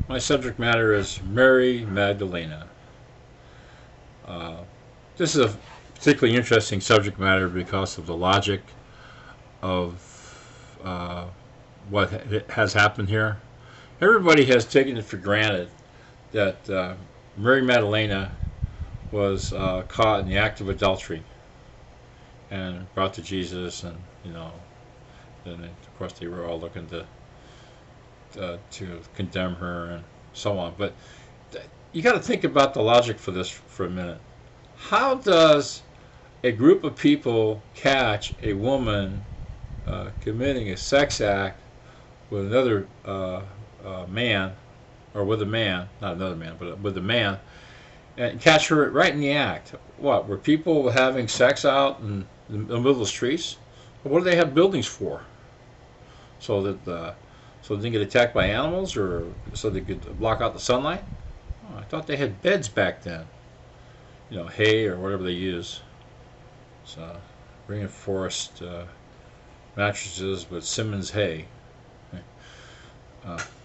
My subject matter is Mary Magdalena. Uh, this is a particularly interesting subject matter because of the logic of what has happened here. Everybody has taken it for granted that Mary Magdalena was caught in the act of adultery and brought to Jesus, and then of course they were all looking to condemn her and so on. But you got to think about the logic for this for a minute. How does a group of people catch a woman committing a sex act with another man, or with a man, not another man, but with a man, and catch her right in the act? What, were people having sex out in the middle of the streets? What do they have buildings for? So that so they didn't get attacked by animals, or so they could block out the sunlight? Oh, I thought they had beds back then. Hay or whatever they use. So, reinforced mattresses with Simmons hay.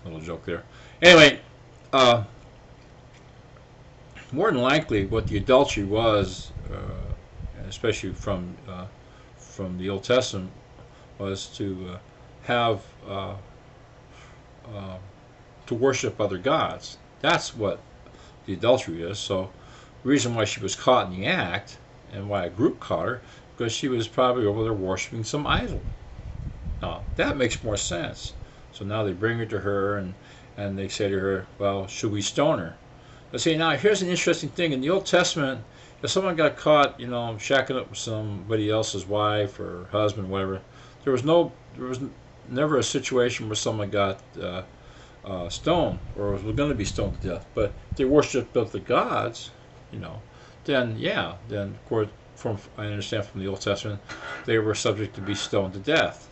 Little joke there. Anyway, more than likely, what the adultery was, especially from the Old Testament, was to have to worship other gods. That's what the adultery is. So, the reason why she was caught in the act and why a group caught her, because she was probably over there worshiping some idol. Now, that makes more sense. So now they bring her to her, and they say to her, well, should we stone her? But see, now here's an interesting thing. In the Old Testament, if someone got caught, shacking up with somebody else's wife or husband, whatever, there was never a situation where someone got stoned or was going to be stoned to death. But if they worshipped other gods, then of course, from I understand from the Old Testament, they were subject to be stoned to death.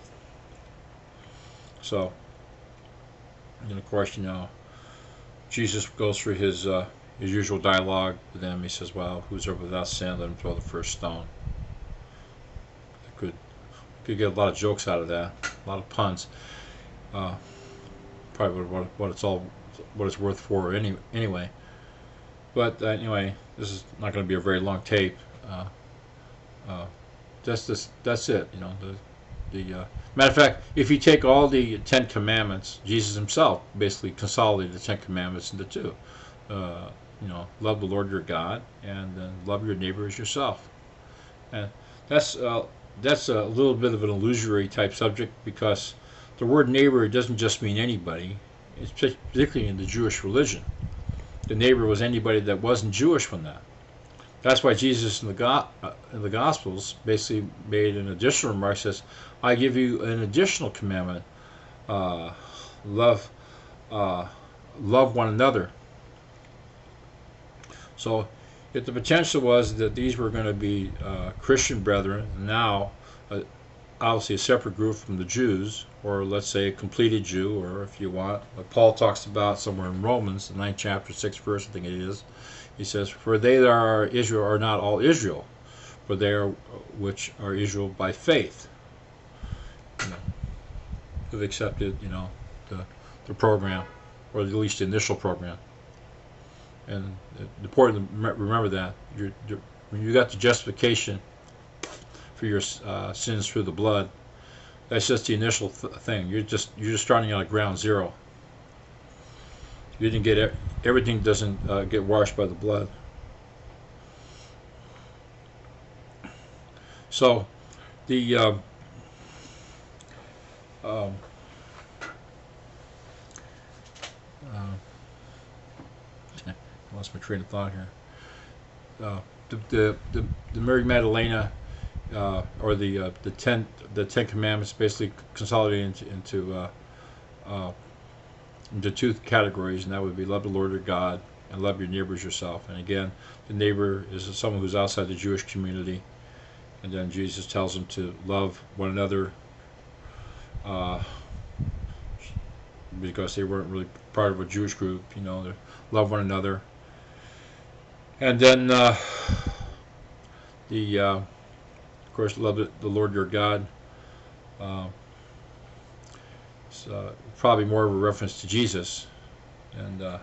So, and of course, Jesus goes through his usual dialogue with them. He says, "Well, who's ever without sin, let him throw the first stone." Could get a lot of jokes out of that, a lot of puns. Probably what it's worth for anyway. But anyway, this is not going to be a very long tape. That's it. The matter of fact, if you take all the Ten Commandments, Jesus himself basically consolidated the Ten Commandments into two. Love the Lord your God, and then love your neighbor as yourself. And that's a little bit of an illusory type subject, because the word neighbor doesn't just mean anybody. It's particularly in the Jewish religion. The neighbor was anybody that wasn't Jewish from that. That's why Jesus in the Gospels basically made an additional remark. Says, "I give you an additional commandment: love one another." So, if the potential was that these were going to be Christian brethren, now obviously a separate group from the Jews, or let's say a completed Jew, or if you want, like Paul talks about somewhere in Romans, the 9th chapter, 6th verse, I think it is. He says, "For they that are Israel are not all Israel, for they are which are Israel by faith." Who've accepted, the program, or at least the initial program. And it's important to remember that when you got the justification for your sins through the blood, that's just the initial thing. You're just starting out at ground zero. You didn't get everything doesn't get washed by the blood. So the I lost my train of thought here. The Mary Magdalena, or the Ten Commandments, basically consolidated into two categories, and that would be love the Lord your God and love your neighbor as yourself. And again, the neighbor is someone who's outside the Jewish community, and then Jesus tells them to love one another, because they weren't really part of a Jewish group. To love one another, and then of course, love the Lord your God. It's probably more of a reference to Jesus, And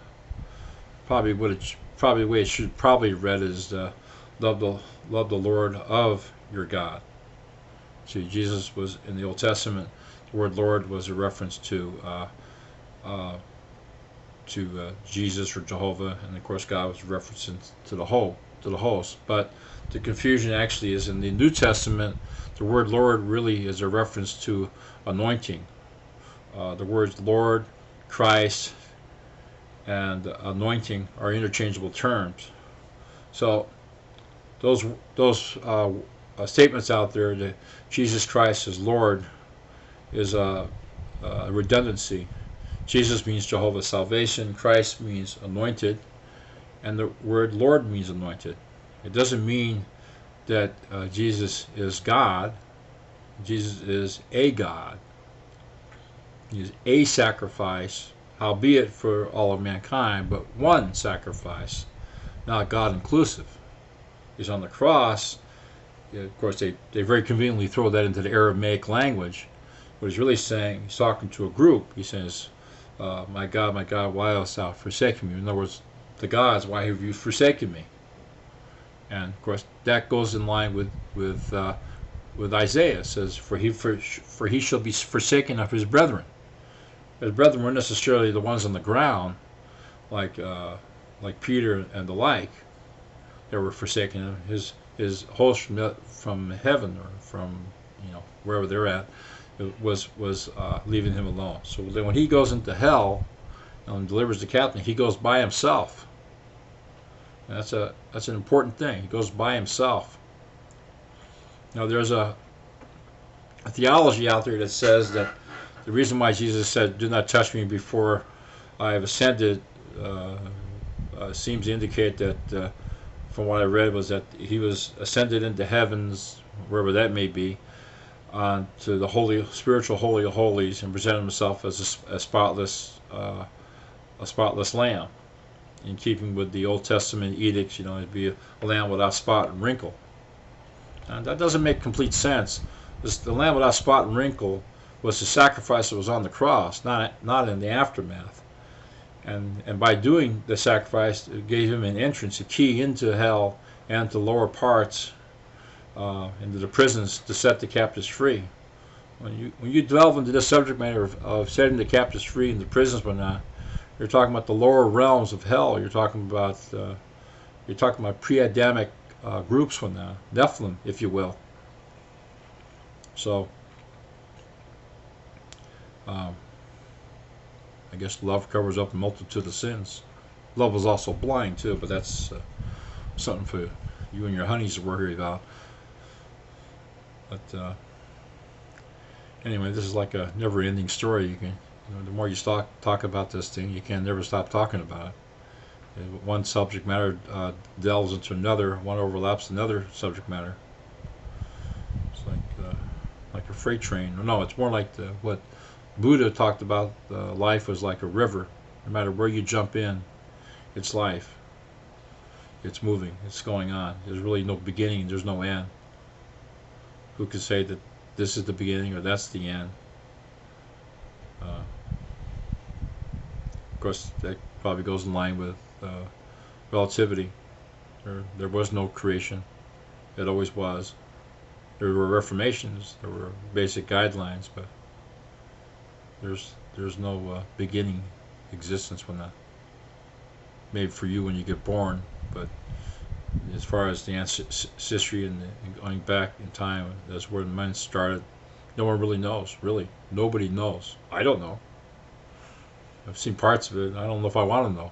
probably the way it should probably read is love the Lord of your God. See, Jesus was in the Old Testament. The word Lord was a reference uh, to Jesus or Jehovah, and of course God was referencing to the host. But the confusion actually is in the New Testament. The word Lord really is a reference to anointing. The words Lord, Christ, and anointing are interchangeable terms. So those statements out there that Jesus Christ is Lord is a redundancy. Jesus means Jehovah's salvation. Christ means anointed, and the word Lord means anointed. It doesn't mean that Jesus is God. Jesus is a God. He is a sacrifice, albeit for all of mankind, but one sacrifice, not God inclusive. He's on the cross. Of course, they very conveniently throw that into the Aramaic language. What he's really saying, he's talking to a group. He says, my God, why hast thou forsaken me? In other words, the gods, why have you forsaken me? And of course, that goes in line with Isaiah. It says, for he shall be forsaken of his brethren. His brethren weren't necessarily the ones on the ground, like Peter and the like. They were forsaken him. His host from heaven or from wherever they're at was leaving him alone. So then when he goes into hell and delivers the captain, he goes by himself. And that's an important thing. He goes by himself. Now there's a theology out there that says that the reason why Jesus said, "Do not touch me before I have ascended," seems to indicate that, from what I read, was that he was ascended into heavens, wherever that may be, to the spiritual holy of holies, and presented himself as a spotless lamb, in keeping with the Old Testament edicts. It'd be a lamb without spot and wrinkle. And that doesn't make complete sense. The lamb without spot and wrinkle was the sacrifice that was on the cross, not in the aftermath. And by doing the sacrifice, it gave him an entrance, a key into hell and to lower parts, into the prisons, to set the captives free. When you delve into this subject matter of setting the captives free in the prisons, whatnot, you're talking about the lower realms of hell. You're talking about pre-Adamic groups, whatnot, Nephilim, if you will. So, I guess love covers up a multitude of sins. Love is also blind too, but that's something for you and your honeys to worry about. But anyway, this is like a never-ending story. You can, the more you talk about this thing, you can never stop talking about it. One subject matter delves into another. One overlaps another subject matter. It's like a freight train. No, it's more like what Buddha talked about. Life was like a river. No matter where you jump in, it's life. It's moving. It's going on. There's really no beginning. There's no end. Who can say that this is the beginning or that's the end? Of course, that probably goes in line with relativity. There was no creation. It always was. There were reformations. There were basic guidelines, but there's no beginning existence when that. Maybe for you when you get born, but as far as the ancestry and going back in time, that's where men started. No one really knows. Really, nobody knows. I don't know. I've seen parts of it. I don't know if I want to know.